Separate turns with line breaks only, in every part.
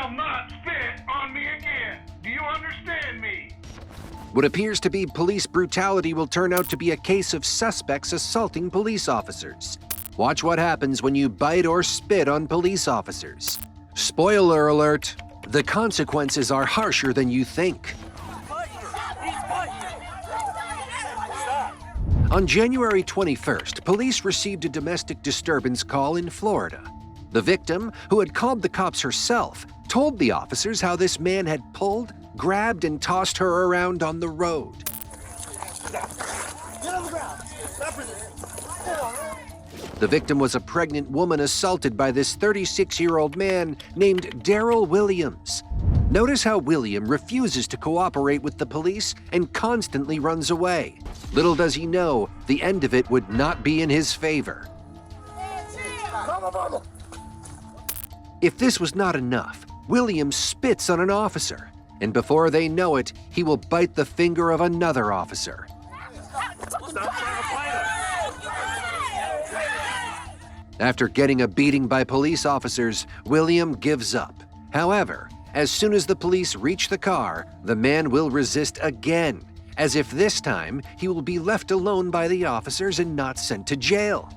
will not spit on me again. Do you understand me?
What appears to be police brutality will turn out to be a case of suspects assaulting police officers. Watch what happens when you bite or spit on police officers. Spoiler alert, the consequences are harsher than you think. On January 21st, police received a domestic disturbance call in Florida. The victim, who had called the cops herself, told the officers how this man had pulled, grabbed, and tossed her around on the road. The victim was a pregnant woman assaulted by this 36-year-old man named Daryl Williams. Notice how William refuses to cooperate with the police and constantly runs away. Little does he know, the end of it would not be in his favor. If this was not enough, William spits on an officer, and before they know it, he will bite the finger of another officer. After getting a beating by police officers, William gives up. However, as soon as the police reach the car, the man will resist again, as if this time he will be left alone by the officers and not sent to jail.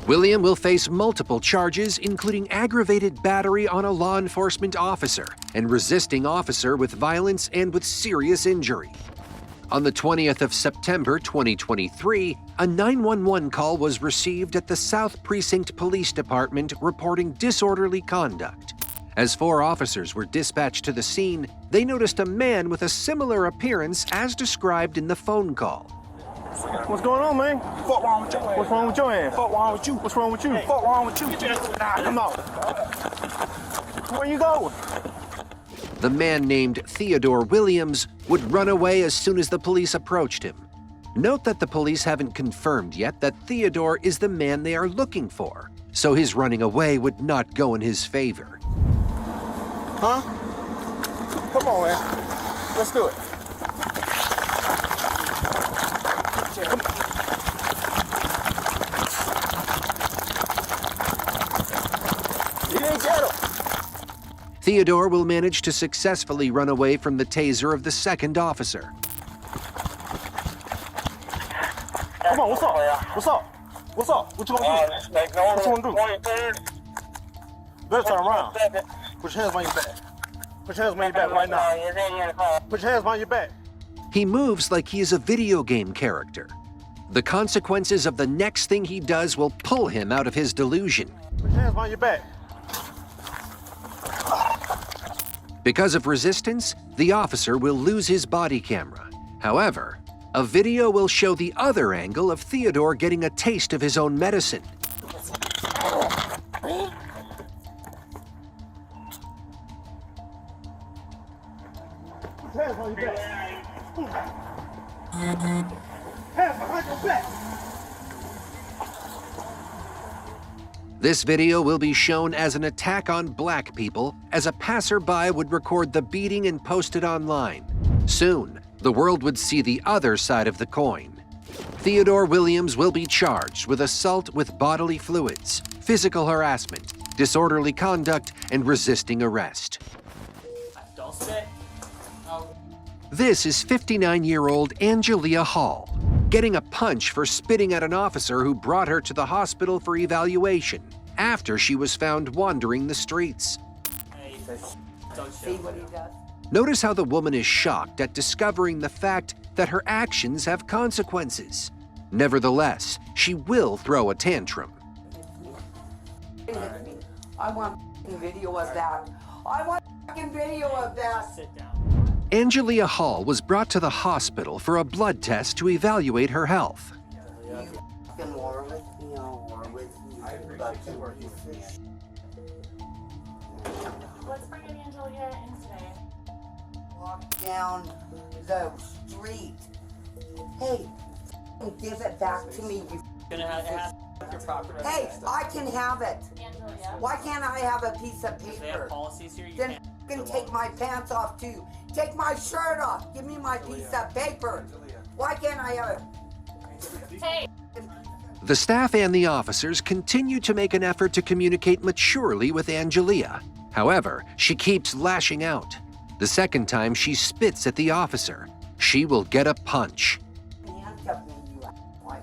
William will face multiple charges, including aggravated battery on a law enforcement officer and resisting officer with violence and with serious injury. On the 20th of September 2023, a 911 call was received at the South Precinct Police Department reporting disorderly conduct. As 4 officers were dispatched to the scene, they noticed a man with a similar appearance as described in the phone call.
What's going on, man? Fuck wrong with you. What's wrong with your ass? Fuck wrong with you. What's wrong with you? Fuck wrong with you. Nah, come on. Where you going?
The man named Theodore Williams would run away as soon as the police approached him. Note that the police haven't confirmed yet that Theodore is the man they are looking for, so his running away would not go in his favor.
Huh? Come on, man. Let's do it. You didn't get him.
Theodore will manage to successfully run away from the taser of the second officer.
Come on, what's up? What's up? What's up? What you gonna do? What you gonna do? Better turn around. Put your hands behind your back. Put your hands behind your back right now. Put your hands behind your back.
He moves like he is a video game character. The consequences of the next thing he does will pull him out of his delusion.
Put your hands behind your back.
Because of resistance, the officer will lose his body camera. However, a video will show the other angle of Theodore getting a taste of his own medicine.
Hands behind your back. Hands behind your back.
This video will be shown as an attack on black people, as a passerby would record the beating and post it online. Soon, the world would see the other side of the coin. Theodore Williams will be charged with assault with bodily fluids, physical harassment, disorderly conduct, and resisting arrest.
Don't spit.
This is 59-year-old Angelia Hall, getting a punch for spitting at an officer who brought her to the hospital for evaluation after she was found wandering the streets.
Hey, don't see what he does.
Notice how the woman is shocked at discovering the fact that her actions have consequences. Nevertheless, she will throw a tantrum.
I want a video of that. I want a video of that.
Sit down.
Angelia Hall was brought to the hospital for a blood test to evaluate her health.
You fucking war with me, I'll war with you. But you are fish.
Let's bring in Angelia in today.
Walk down the street. Hey, give it back to me, you.
Gonna have your property.
Hey, I can have it.
Angelia.
Why can't I have a piece of
They have
paper?
policies here. You
Then
can't.
fucking take my pants off too. Take my shirt off. Give me my piece of paper. Why can't I have it?
Hey,
The staff and the officers continue to make an effort to communicate maturely with Angelia. However, she keeps lashing out. The second time she spits at the officer, she will get a punch.
Handcuff me, you asshole.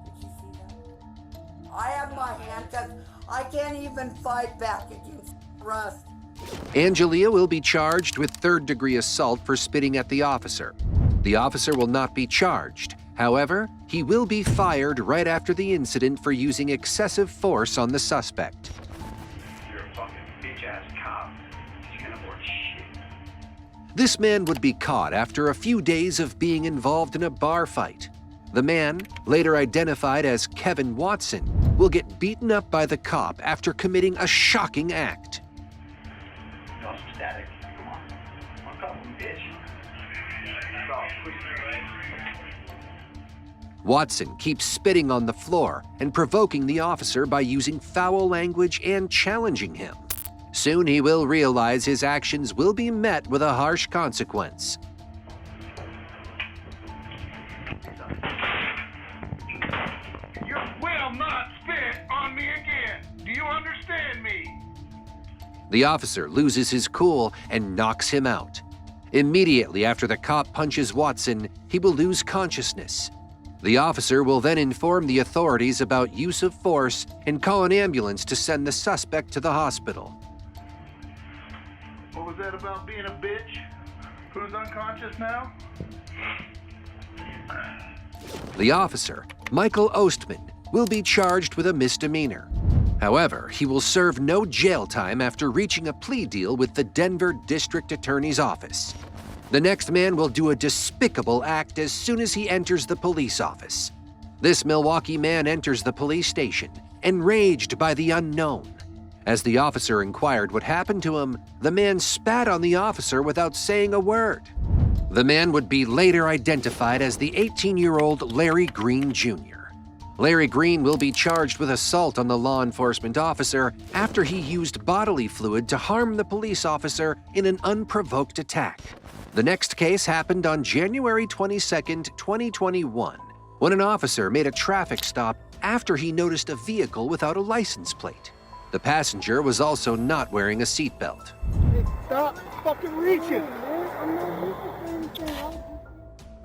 Did you see that? I have my handcuffs. I can't even fight back against Rust.
Angelia will be charged with third-degree assault for spitting at the officer. The officer will not be charged. However, he will be fired right after the incident for using excessive force on the suspect.
You're a fucking bitch-ass cop. You can't afford shit.
This man would be caught after a few days of being involved in a bar fight. The man, later identified as Kevin Watson, will get beaten up by the cop after committing a shocking act.
You want some static? Come on. I'll call him bitch. Oh, please.
Watson keeps spitting on the floor and provoking the officer by using foul language and challenging him. Soon he will realize his actions will be met with a harsh consequence.
You will not spit on me again. Do you understand me?
The officer loses his cool and knocks him out. Immediately after the cop punches Watson, he will lose consciousness. The officer will then inform the authorities about use of force and call an ambulance to send the suspect to the hospital.
What was that about being a bitch? Who's unconscious now?
The officer, Michael Ostman, will be charged with a misdemeanor. However, he will serve no jail time after reaching a plea deal with the Denver District Attorney's Office. The next man will do a despicable act as soon as he enters the police office. This Milwaukee man enters the police station, enraged by the unknown. As the officer inquired what happened to him, the man spat on the officer without saying a word. The man would be later identified as the 18-year-old Larry Green Jr. Larry Green will be charged with assault on the law enforcement officer after he used bodily fluid to harm the police officer in an unprovoked attack. The next case happened on January 22, 2021, when an officer made a traffic stop after he noticed a vehicle without a license plate. The passenger was also not wearing a seatbelt.
Hey, stop fucking reaching.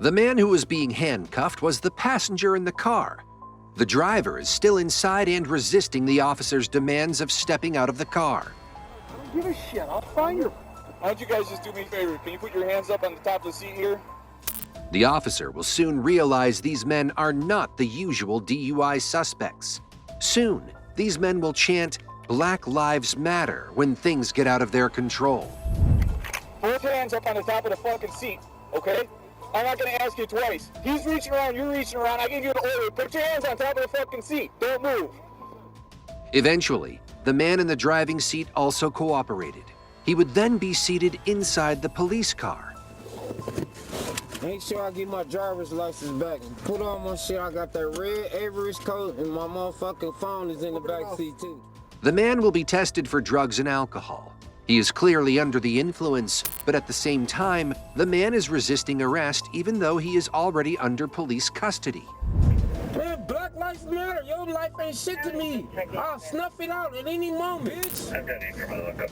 The man who was being handcuffed was the passenger in the car. The driver is still inside and resisting the officer's demands of stepping out of the car.
I don't give a shit. I'll find her.
Why don't you guys just do me a favor? Can you put your hands up on the top of the seat here?
The officer will soon realize these men are not the usual DUI suspects. Soon, these men will chant "Black Lives Matter" when things get out of their control.
Both hands up on the top of the fucking seat, okay? I'm not gonna ask you twice. He's reaching around, you're reaching around. I gave you the order. Put your hands on top of the fucking seat. Don't move.
Eventually, the man in the driving seat also cooperated. He would then be seated inside the police car.
Make sure I get my driver's license back and put on my shit. I got that red Avery's coat and my motherfucking phone is in the back seat too.
The man will be tested for drugs and alcohol. He is clearly under the influence, but at the same time, the man is resisting arrest even though he is already under police custody.
Man, Black Lives Matter. Your life ain't shit to me. I'll snuff it out at any moment, bitch.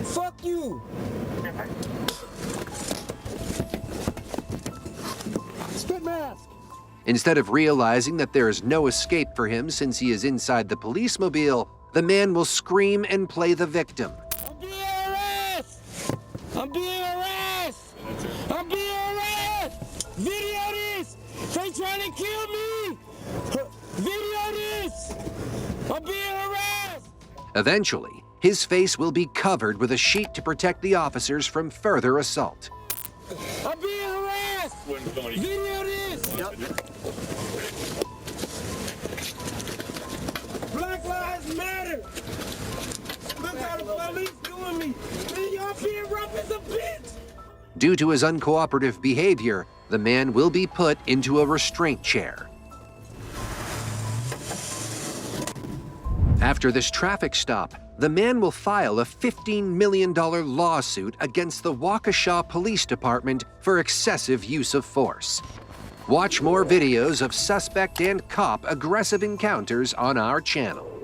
Fuck you.
Spit mask.
Instead of realizing that there is no escape for him since he is inside the police mobile, the man will scream and play the victim.
I'm being harassed. I'm being harassed. I'm being harassed. Video this. They trying to kill me. Video this. I'm being harassed.
Eventually, his face will be covered with a sheet to protect the officers from further assault.
I'm being harassed. Video this. Black Lives Matter. Look how the police doing me. Man, y'all being rough as a bitch.
Due to his uncooperative behavior, the man will be put into a restraint chair. After this traffic stop, the man will file a $15 million lawsuit against the Waukesha Police Department for excessive use of force. Watch more videos of suspect and cop aggressive encounters on our channel.